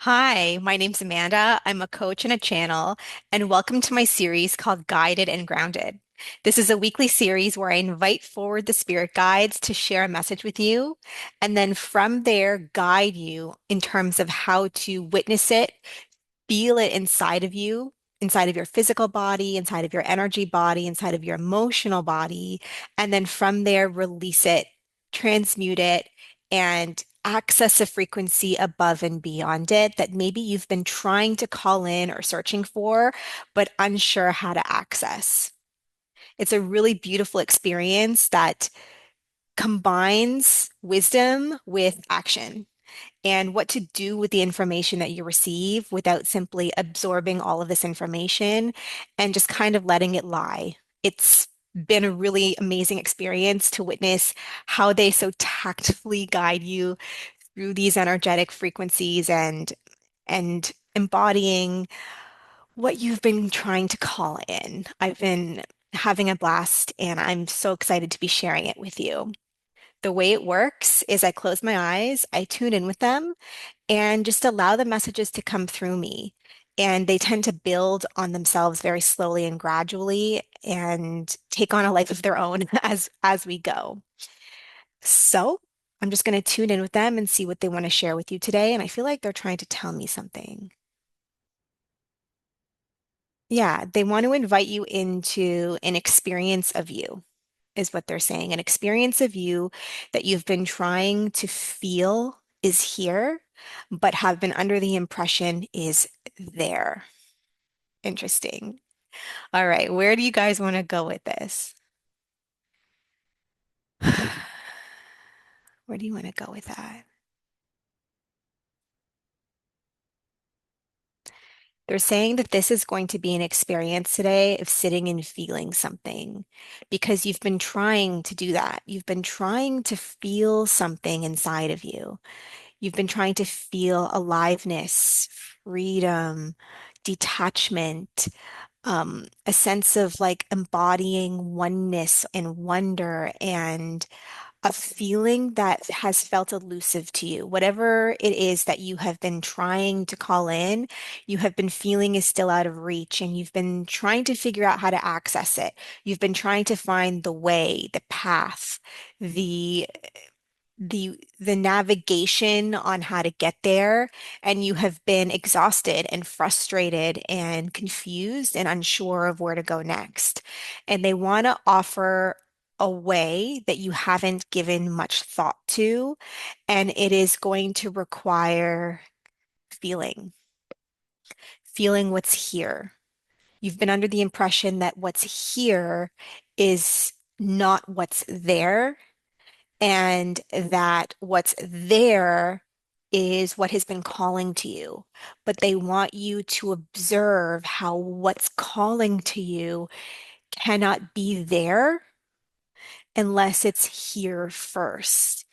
Hi, my name's Amanda. I'm a coach and a channel, and welcome to my series called Guided and Grounded. This is a weekly series where I invite forward the spirit guides to share a message with you, and then from there, guide you in terms of how to witness it, feel it inside of you, inside of your physical body, inside of your energy body, inside of your emotional body, and then from there, release it, transmute it, and access a frequency above and beyond it that maybe you've been trying to call in or searching for, but unsure how to access. It's a really beautiful experience that combines wisdom with action and what to do with the information that you receive without simply absorbing all of this information and just kind of letting it lie. It's been a really amazing experience to witness how they so tactfully guide you through these energetic frequencies and embodying what you've been trying to call in. I've been having a blast and I'm so excited to be sharing it with you. The way it works is I close my eyes, I tune in with them, and just allow the messages to come through me. And they tend to build on themselves very slowly and gradually and take on a life of their own as we go. So I'm just going to tune in with them and see what they want to share with you today. And I feel like they're trying to tell me something. Yeah, they want to invite you into an experience of you, is what they're saying. An experience of you that you've been trying to feel is here, but have been under the impression is there. Interesting. All right, where do you guys want to go with this? Where do you want to go with that? They're saying that this is going to be an experience today of sitting and feeling something because you've been trying to do that. You've been trying to feel something inside of you. You've been trying to feel aliveness, freedom, detachment, a sense of like embodying oneness and wonder and a feeling that has felt elusive to you. Whatever it is that you have been trying to call in, you have been feeling is still out of reach, and you've been trying to figure out how to access it. You've been trying to find the way, the path, the the navigation on how to get there, and you have been exhausted and frustrated and confused and unsure of where to go next. And they want to offer a way that you haven't given much thought to, and it is going to require feeling what's here. You've been under the impression that what's here is not what's there, and that what's there is what has been calling to you. But they want you to observe how what's calling to you cannot be there unless it's here first.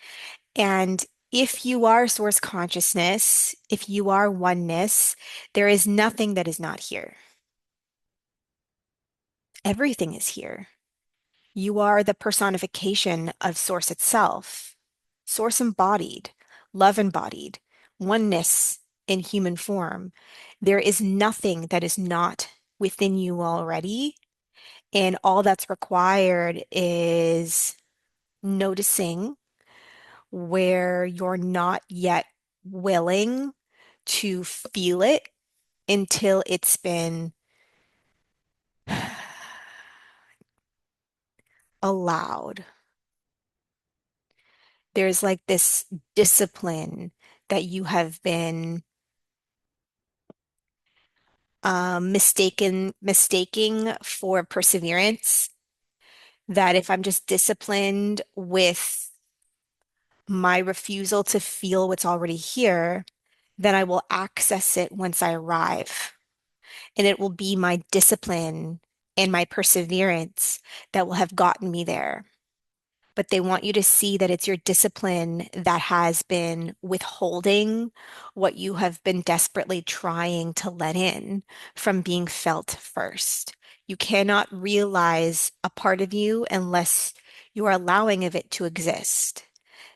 And if you are source consciousness, if you are oneness, there is nothing that is not here. Everything is here. You are the personification of Source itself, Source embodied, love embodied, oneness in human form. There is nothing that is not within you already. And all that's required is noticing where you're not yet willing to feel it until it's been allowed. There's like this discipline that you have been mistaking for perseverance, that if I'm just disciplined with my refusal to feel what's already here, then I will access it once I arrive. And it will be my discipline and my perseverance that will have gotten me there. But they want you to see that it's your discipline that has been withholding what you have been desperately trying to let in from being felt first. You cannot realize a part of you unless you are allowing of it to exist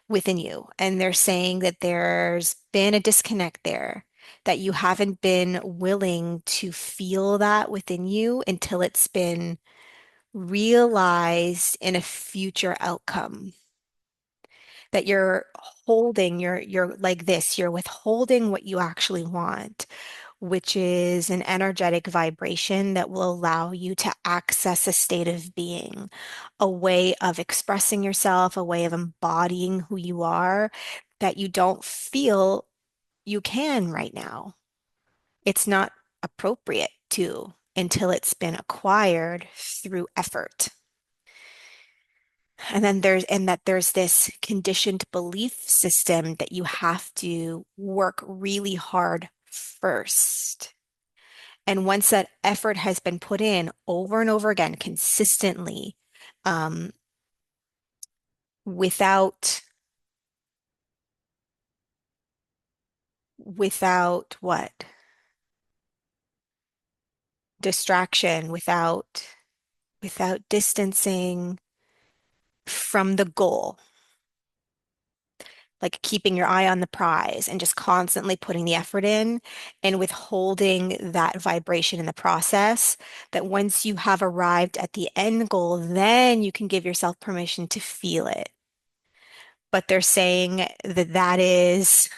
within you. And they're saying that there's been a disconnect there. that you haven't been willing to feel that within you until it's been realized in a future outcome. That you're holding, you're like this, you're withholding what you actually want, which is an energetic vibration that will allow you to access a state of being, a way of expressing yourself, a way of embodying who you are that you don't feel you can right now. It's not appropriate to until it's been acquired through effort. And that there's this conditioned belief system that you have to work really hard first. And once that effort has been put in over and over again, consistently, um, without without what? Distraction, without distancing from the goal, like keeping your eye on the prize and just constantly putting the effort in and withholding that vibration in the process, that once you have arrived at the end goal, then you can give yourself permission to feel it. But they're saying that that is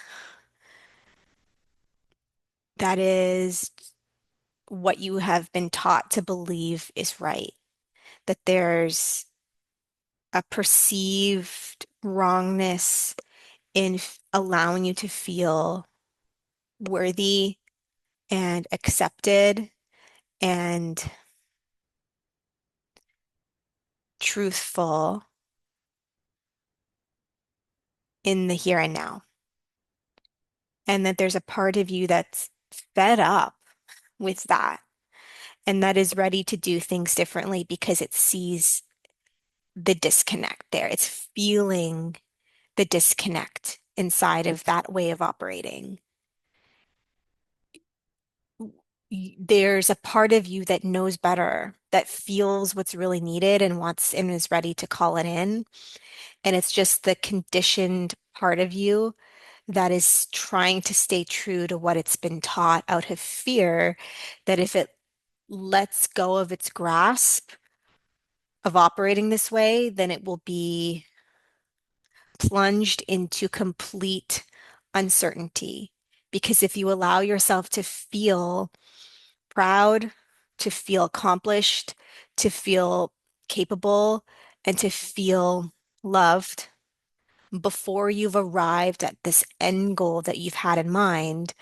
what you have been taught to believe is right, that there's a perceived wrongness in allowing you to feel worthy and accepted and truthful in the here and now. And that there's a part of you that's fed up with that and that is ready to do things differently because it sees the disconnect there. It's feeling the disconnect inside of that way of operating. There's a part of you that knows better, that feels what's really needed and wants and is ready to call it in. And it's just the conditioned part of you that is trying to stay true to what it's been taught out of fear that if it lets go of its grasp of operating this way, then it will be plunged into complete uncertainty. Because if you allow yourself to feel proud, to feel accomplished, to feel capable, and to feel loved before you've arrived at this end goal that you've had in mind,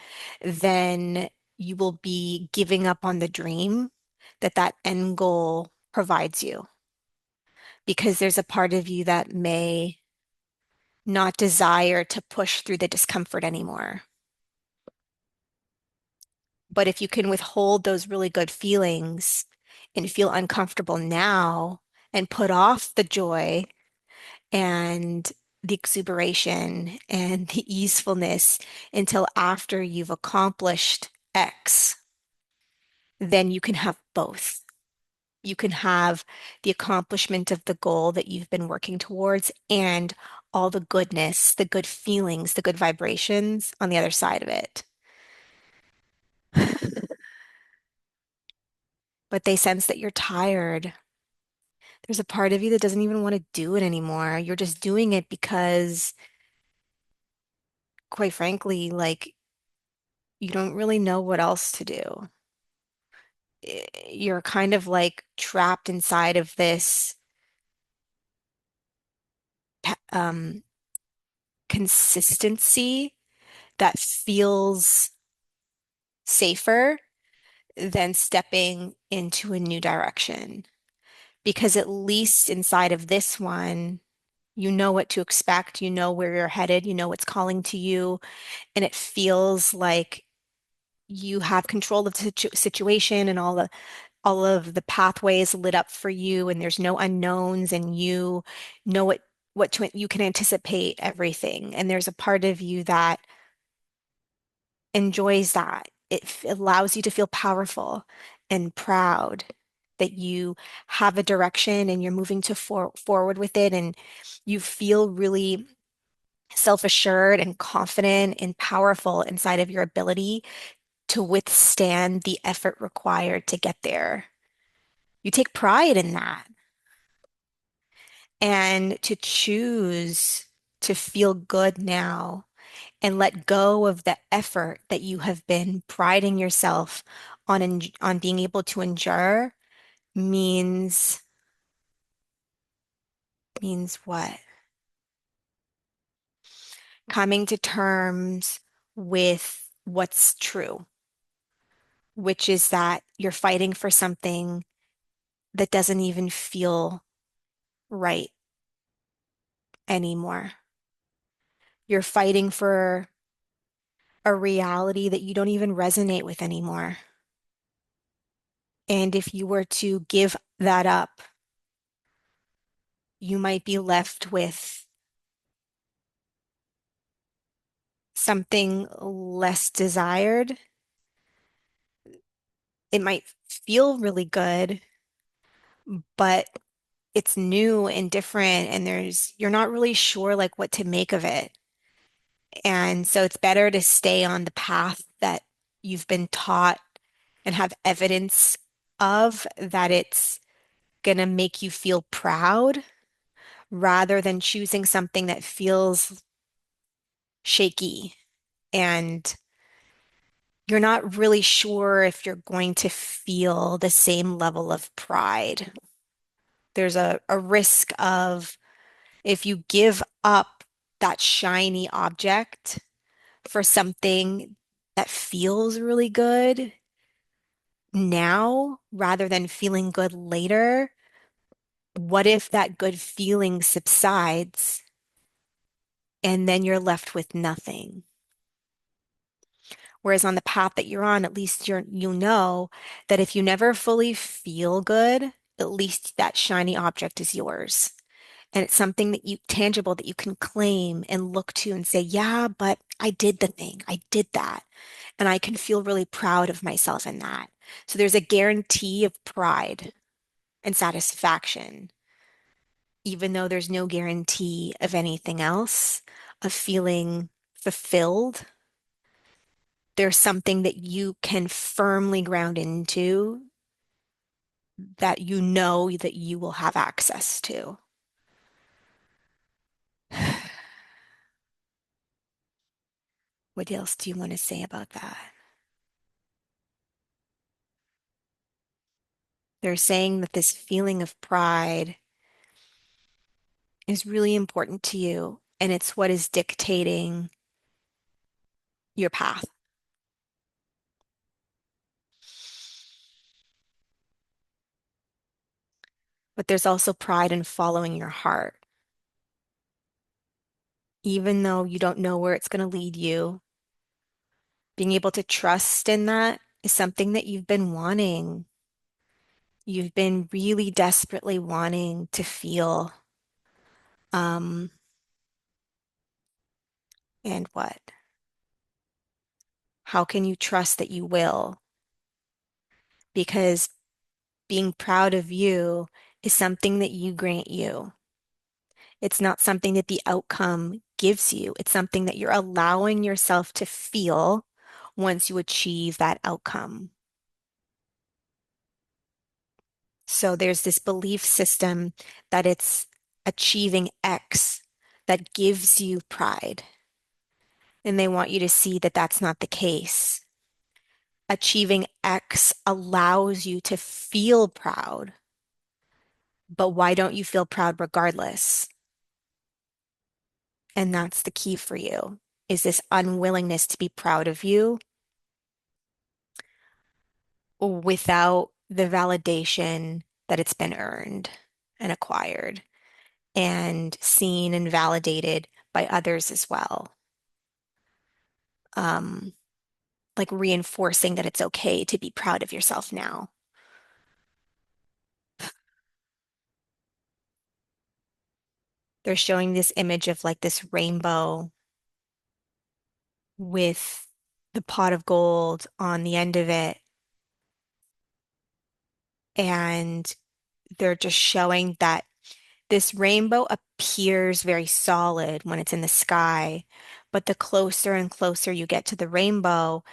then you will be giving up on the dream that that end goal provides you. Because there's a part of you that may not desire to push through the discomfort anymore. But if you can withhold those really good feelings and feel uncomfortable now and put off the joy and the exuberation and the easefulness until after you've accomplished X, then you can have both. You can have the accomplishment of the goal that you've been working towards and all the goodness, the good feelings, the good vibrations on the other side of it. But they sense that you're tired. There's a part of you that doesn't even want to do it anymore. You're just doing it because, quite frankly, like you don't really know what else to do. You're kind of like trapped inside of this um, consistency that feels safer than stepping into a new direction. Because at least inside of this one, you know what to expect, you know where you're headed, you know what's calling to you, and it feels like you have control of the situation and all of the pathways lit up for you and there's no unknowns and you know you can anticipate everything. And there's a part of you that enjoys that. It allows you to feel powerful and proud that you have a direction and you're moving to forward with it and you feel really self-assured and confident and powerful inside of your ability to withstand the effort required to get there. You take pride in that. And to choose to feel good now and let go of the effort that you have been priding yourself on being able to endure means what? Coming to terms with what's true, which is that you're fighting for something that doesn't even feel right anymore. You're fighting for a reality that you don't even resonate with anymore. And if you were to give that up, you might be left with something less desired. It might feel really good, but it's new and different, and you're not really sure like what to make of it. And so it's better to stay on the path that you've been taught and have evidence of that it's gonna make you feel proud rather than choosing something that feels shaky and you're not really sure if you're going to feel the same level of pride. There's a risk of if you give up that shiny object for something that feels really good now rather than feeling good later, what if that good feeling subsides and then you're left with nothing? Whereas on the path that you're on, at least you know that if you never fully feel good, at least that shiny object is yours. And it's something that you tangible that you can claim and look to and say, yeah, but I did the thing. I did that. And I can feel really proud of myself in that. So there's a guarantee of pride and satisfaction, even though there's no guarantee of anything else, of feeling fulfilled. There's something that you can firmly ground into that you know that you will have access to. What else do you want to say about that? They're saying that this feeling of pride is really important to you, and it's what is dictating your path. But there's also pride in following your heart. Even though you don't know where it's going to lead you, being able to trust in that is something that you've been wanting. You've been really desperately wanting to feel. Um, and what? How can you trust that you will? Because being proud of you is something that you grant you. It's not something that the outcome gives you. It's something that you're allowing yourself to feel once you achieve that outcome. So there's this belief system that it's achieving X that gives you pride. And they want you to see that that's not the case. Achieving X allows you to feel proud, but why don't you feel proud regardless? And that's the key for you, is this unwillingness to be proud of you without the validation that it's been earned and acquired and seen and validated by others as well. Um, like reinforcing that it's okay to be proud of yourself now. They're showing this image of like this rainbow with the pot of gold on the end of it. And they're just showing that This rainbow appears very solid when it's in the sky, but the closer and closer you get to the rainbow,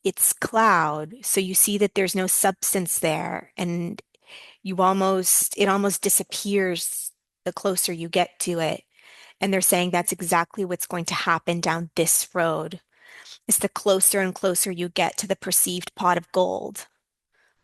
it's cloud. So you see that there's no substance there, and it almost disappears the closer you get to it. And they're saying that's exactly what's going to happen down this road. Is the closer and closer you get to the perceived pot of gold,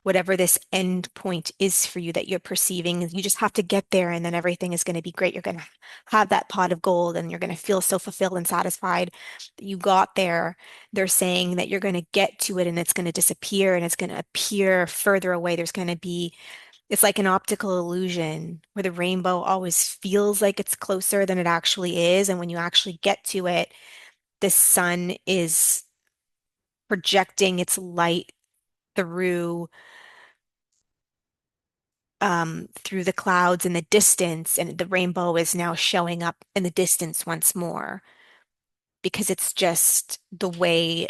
whatever this end point is for you that you're perceiving, you just have to get there and then everything is going to be great. You're going to have that pot of gold and you're going to feel so fulfilled and satisfied that you got there. They're saying that you're going to get to it and it's going to disappear and it's going to appear further away. It's like an optical illusion where the rainbow always feels like it's closer than it actually is. And when you actually get to it, the sun is projecting its light through through the clouds in the distance, and the rainbow is now showing up in the distance once more because it's just the way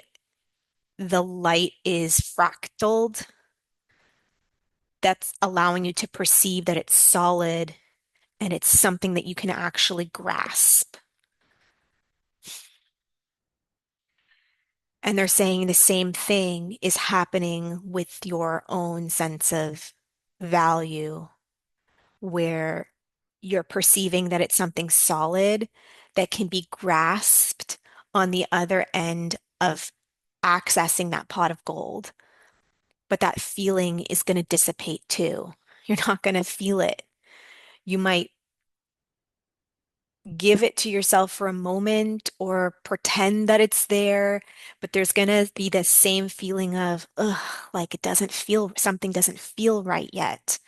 the light is fractaled that's allowing you to perceive that it's solid and it's something that you can actually grasp. And they're saying the same thing is happening with your own sense of value, where you're perceiving that it's something solid that can be grasped on the other end of accessing that pot of gold. But that feeling is going to dissipate too. You're not going to feel it. You might give it to yourself for a moment or pretend that it's there, but there's going to be the same feeling of, ugh, like something doesn't feel right yet.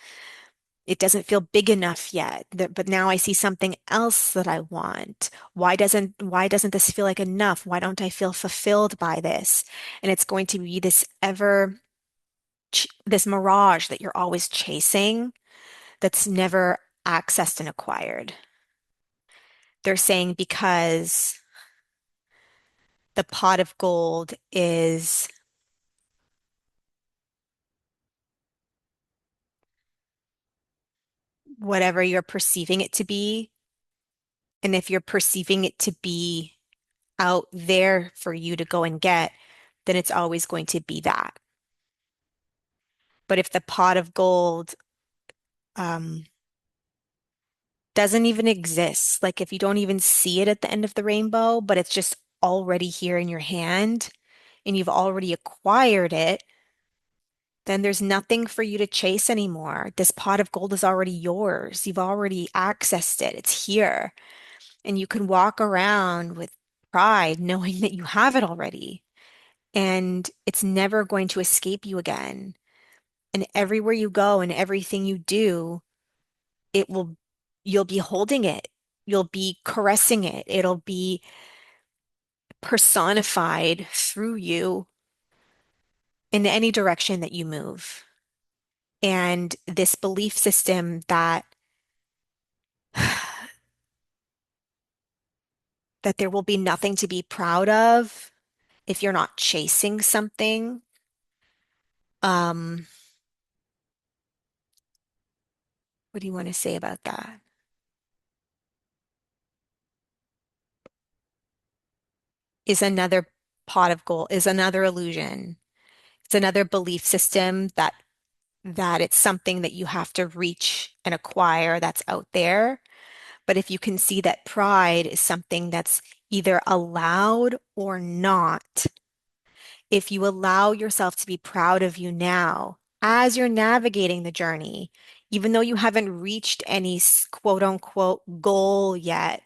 It doesn't feel big enough yet, but now I see something else that I want. Why doesn't this feel like enough? Why don't I feel fulfilled by this? And it's going to be this mirage that you're always chasing that's never accessed and acquired. They're saying because the pot of gold is whatever you're perceiving it to be, and if you're perceiving it to be out there for you to go and get, then it's always going to be that. But if the pot of gold um, doesn't even exist, like if you don't even see it at the end of the rainbow, but it's just already here in your hand and you've already acquired it, then there's nothing for you to chase anymore. This pot of gold is already yours. You've already accessed it. It's here. And you can walk around with pride knowing that you have it already. And it's never going to escape you again. And everywhere you go and everything you do, it will, you'll be holding it. You'll be caressing it. It'll be personified through you in any direction that you move. And this belief system that there will be nothing to be proud of if you're not chasing something, um, what do you want to say about that? Is another pot of gold, is another illusion. It's another belief system that it's something that you have to reach and acquire that's out there. But if you can see that pride is something that's either allowed or not, if you allow yourself to be proud of you now as you're navigating the journey, even though you haven't reached any quote unquote goal yet,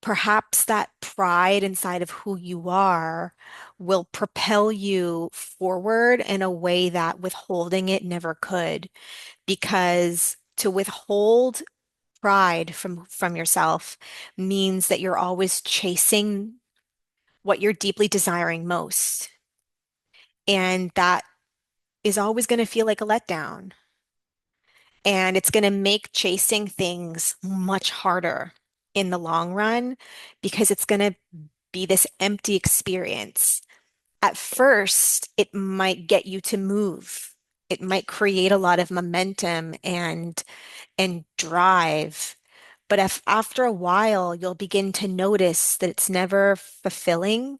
perhaps that pride inside of who you are will propel you forward in a way that withholding it never could. Because to withhold pride from yourself means that you're always chasing what you're deeply desiring most. And that is always going to feel like a letdown. And it's going to make chasing things much harder in the long run because it's going to be this empty experience. At first, it might get you to move it might create a lot of momentum and drive. But if after a while you'll begin to notice that it's never fulfilling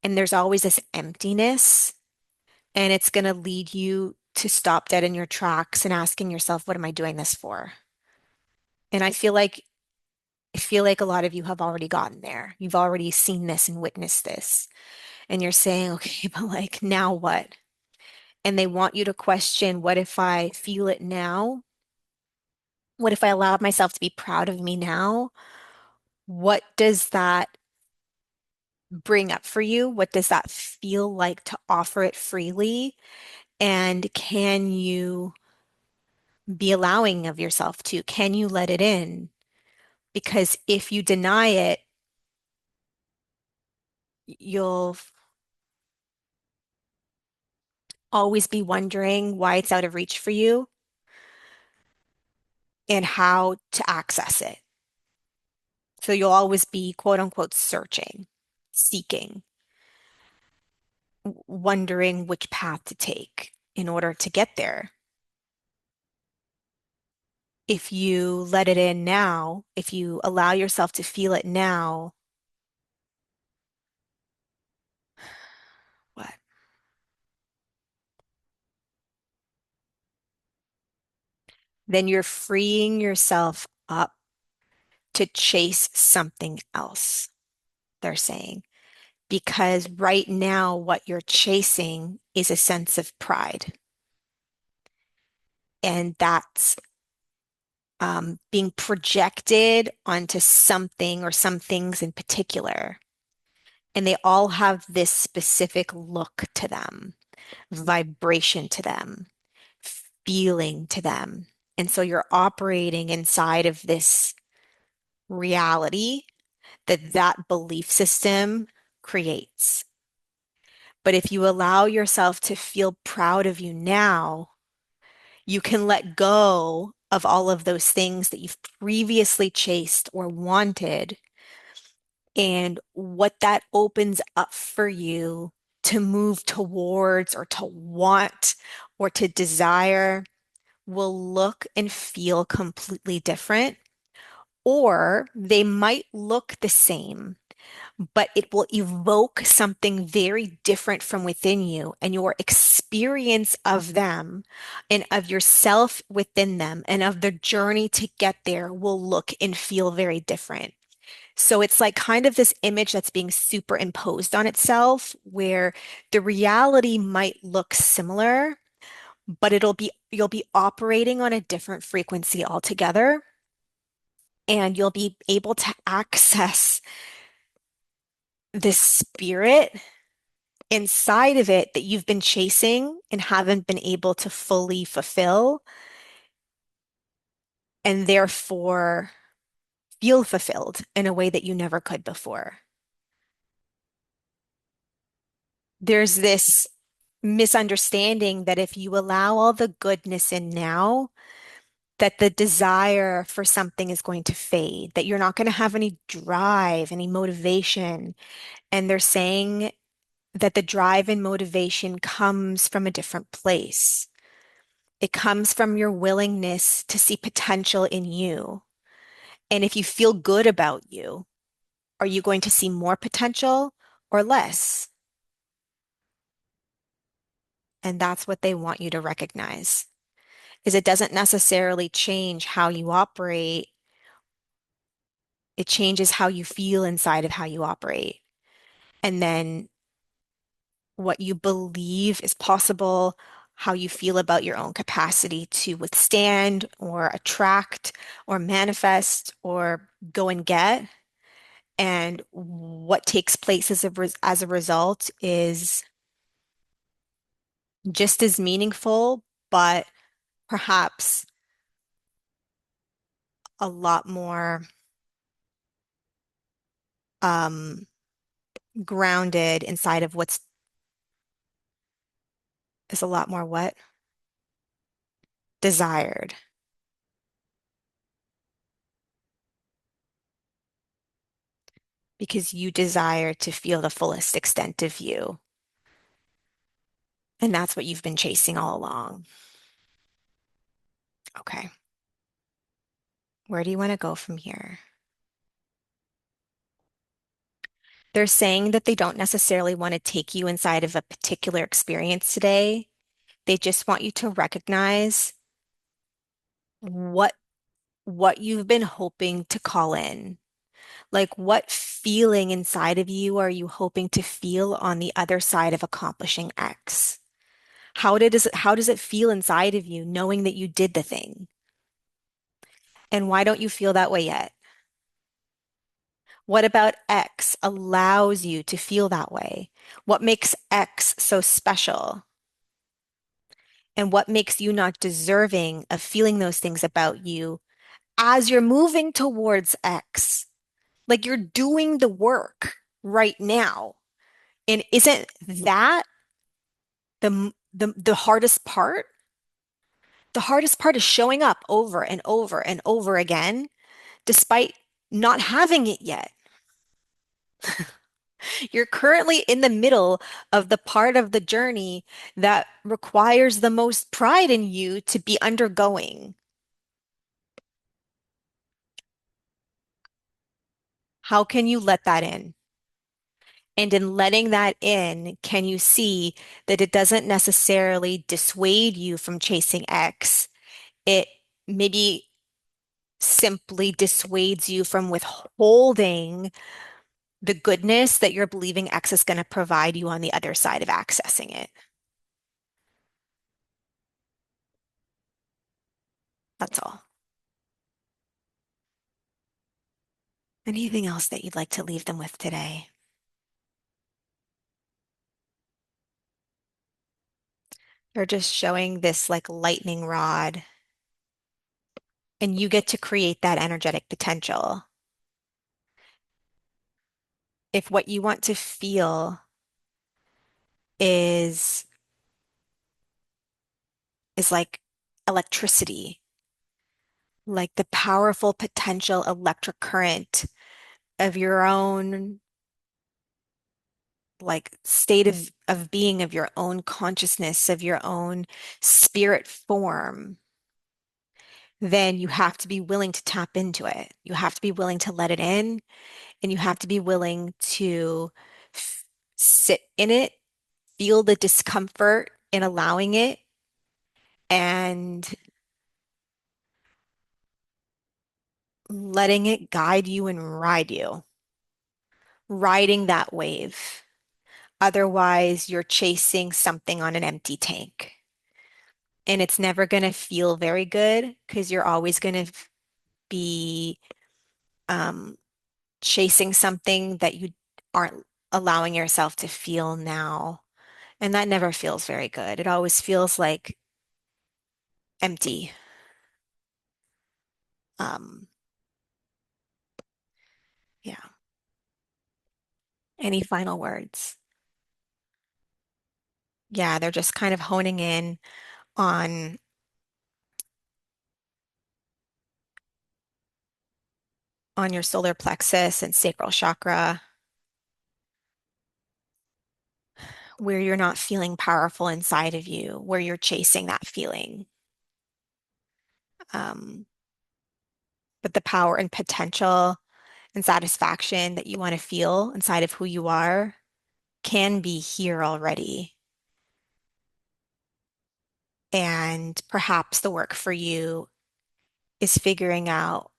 and there's always this emptiness, and it's going to lead you to stop dead in your tracks and asking yourself, what am I doing this for? And I feel like a lot of you have already gotten there. You've already seen this and witnessed this. And you're saying, okay, but like now what? And they want you to question, what if I feel it now? What if I allowed myself to be proud of me now? What does that bring up for you? What does that feel like to offer it freely? And can you be allowing of yourself to? Can you let it in? Because if you deny it, you'll always be wondering why it's out of reach for you and how to access it. So you'll always be quote unquote searching, seeking, wondering which path to take in order to get there. If you let it in now, if you allow yourself to feel it now, what? Then you're freeing yourself up to chase something else, they're saying. Because right now, what you're chasing is a sense of pride. And that's being projected onto something or some things in particular. And they all have this specific look to them, vibration to them, feeling to them. And so you're operating inside of this reality that that belief system creates. But if you allow yourself to feel proud of you now, you can let go of all of those things that you've previously chased or wanted. And what that opens up for you to move towards or to want or to desire will look and feel completely different. Or they might look the same, but it will evoke something very different from within you, and your experience of them and of yourself within them and of the journey to get there will look and feel very different. So it's like kind of this image that's being superimposed on itself where the reality might look similar, but you'll be operating on a different frequency altogether, and you'll be able to access this spirit inside of it that you've been chasing and haven't been able to fully fulfill, and therefore feel fulfilled in a way that you never could before. There's this misunderstanding that if you allow all the goodness in now, that the desire for something is going to fade, that you're not going to have any drive, any motivation. And they're saying that the drive and motivation comes from a different place. It comes from your willingness to see potential in you. And if you feel good about you, are you going to see more potential or less? And that's what they want you to recognize, is it doesn't necessarily change how you operate. It changes how you feel inside of how you operate. And then what you believe is possible, how you feel about your own capacity to withstand or attract or manifest or go and get. And what takes place as a result is just as meaningful, but perhaps a lot more um, grounded inside of what's is a lot more what? Desired. Because you desire to feel the fullest extent of you. And that's what you've been chasing all along. Okay. Where do you want to go from here? They're saying that they don't necessarily want to take you inside of a particular experience today. They just want you to recognize what what you've been hoping to call in. Like what feeling inside of you are you hoping to feel on the other side of accomplishing X? How does it feel inside of you knowing that you did the thing? And why don't you feel that way yet? What about X allows you to feel that way? What makes X so special? And what makes you not deserving of feeling those things about you as you're moving towards X? Like you're doing the work right now. And isn't that the hardest part? The hardest part is showing up over and over and over again, despite not having it yet. You're currently in the middle of the part of the journey that requires the most pride in you to be undergoing. How can you let that in? And in letting that in, can you see that it doesn't necessarily dissuade you from chasing X? It maybe simply dissuades you from withholding the goodness that you're believing X is going to provide you on the other side of accessing it. That's all. Anything else that you'd like to leave them with today? They're just showing this like lightning rod, and you get to create that energetic potential. If what you want to feel is like electricity, like the powerful potential electric current of your own like state of being, of your own consciousness, of your own spirit form, then you have to be willing to tap into it. You have to be willing to let it in, and you have to be willing to f sit in it, feel the discomfort in allowing it, and letting it guide you and ride you, riding that wave. Otherwise, you're chasing something on an empty tank. And it's never going to feel very good because you're always going to be um, chasing something that you aren't allowing yourself to feel now. And that never feels very good. It always feels like empty. Um, yeah. Any final words? Yeah, they're just kind of honing in on your solar plexus and sacral chakra, where you're not feeling powerful inside of you, where you're chasing that feeling. Um, but the power and potential and satisfaction that you want to feel inside of who you are can be here already. And perhaps the work for you is figuring out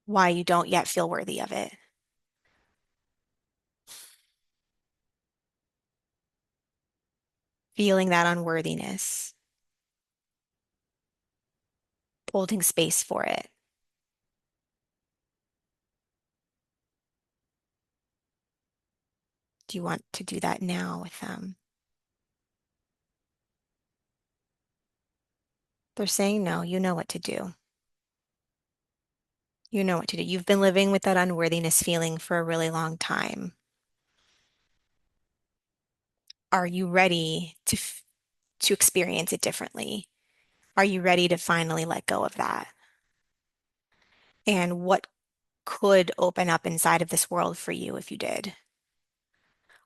why you don't yet feel worthy of it. Feeling that unworthiness, holding space for it. Do you want to do that now with them? They're saying no, you know what to do. You know what to do. You've been living with that unworthiness feeling for a really long time. Are you ready to experience it differently? Are you ready to finally let go of that? And what could open up inside of this world for you if you did?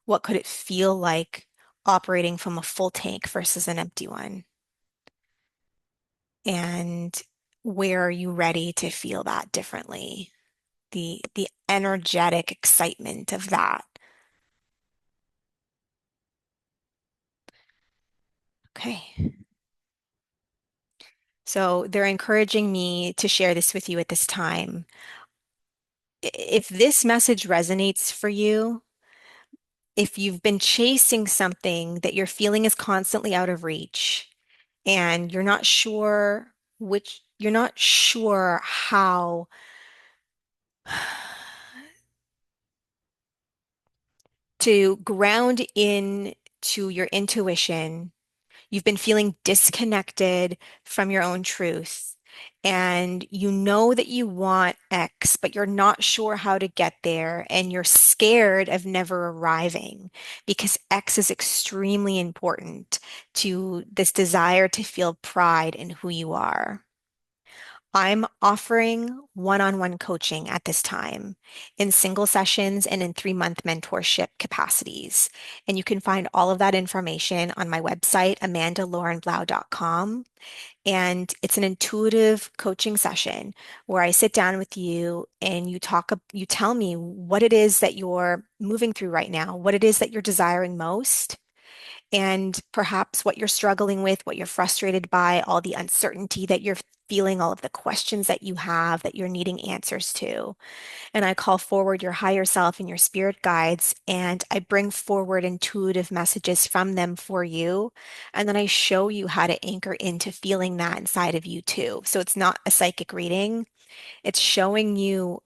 What could it feel like operating from a full tank versus an empty one? And where are you ready to feel that differently? The energetic excitement of that. Okay. So they're encouraging me to share this with you at this time. If this message resonates for you, if you've been chasing something that you're feeling is constantly out of reach and you're not sure how to ground in to your intuition. You've been feeling disconnected from your own truth, and you know that you want X, but you're not sure how to get there, and you're scared of never arriving because X is extremely important to this desire to feel pride in who you are. I'm offering one-on-one coaching at this time in single sessions and in 3-month mentorship capacities. And you can find all of that information on my website, amandalaurenblau.com. And it's an intuitive coaching session where I sit down with you and you tell me what it is that you're moving through right now, what it is that you're desiring most, and perhaps what you're struggling with, what you're frustrated by, all the uncertainty that you're feeling, all of the questions that you have that you're needing answers to. And I call forward your higher self and your spirit guides, and I bring forward intuitive messages from them for you. And then I show you how to anchor into feeling that inside of you too. So it's not a psychic reading, it's showing you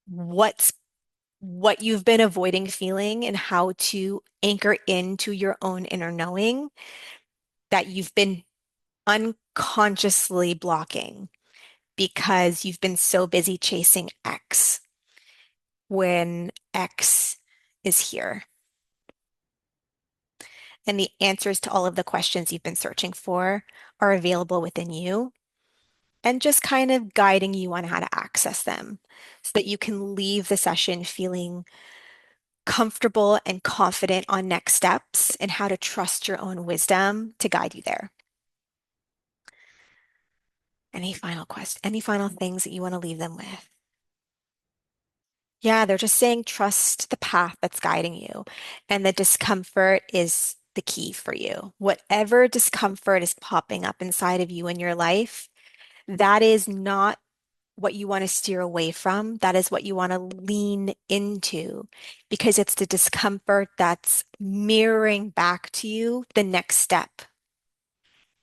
what's what you've been avoiding feeling and how to anchor into your own inner knowing that you've been unconsciously blocking because you've been so busy chasing X when X is here. And the answers to all of the questions you've been searching for are available within you and just kind of guiding you on how to access them so that you can leave the session feeling comfortable and confident on next steps and how to trust your own wisdom to guide you there. Any final things that you want to leave them with? Yeah, they're just saying trust the path that's guiding you, and the discomfort is the key for you. Whatever discomfort is popping up inside of you in your life, that is not what you want to steer away from. That is what you want to lean into because it's the discomfort that's mirroring back to you the next step.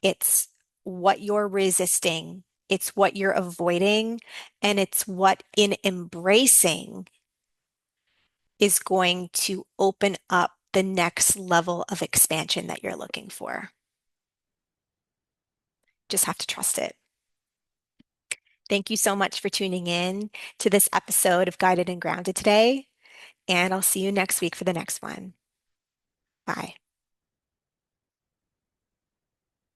It's what you're resisting, it's what you're avoiding, and it's what in embracing is going to open up the next level of expansion that you're looking for. Just have to trust it. Thank you so much for tuning in to this episode of Guided and Grounded today, and I'll see you next week for the next one. Bye.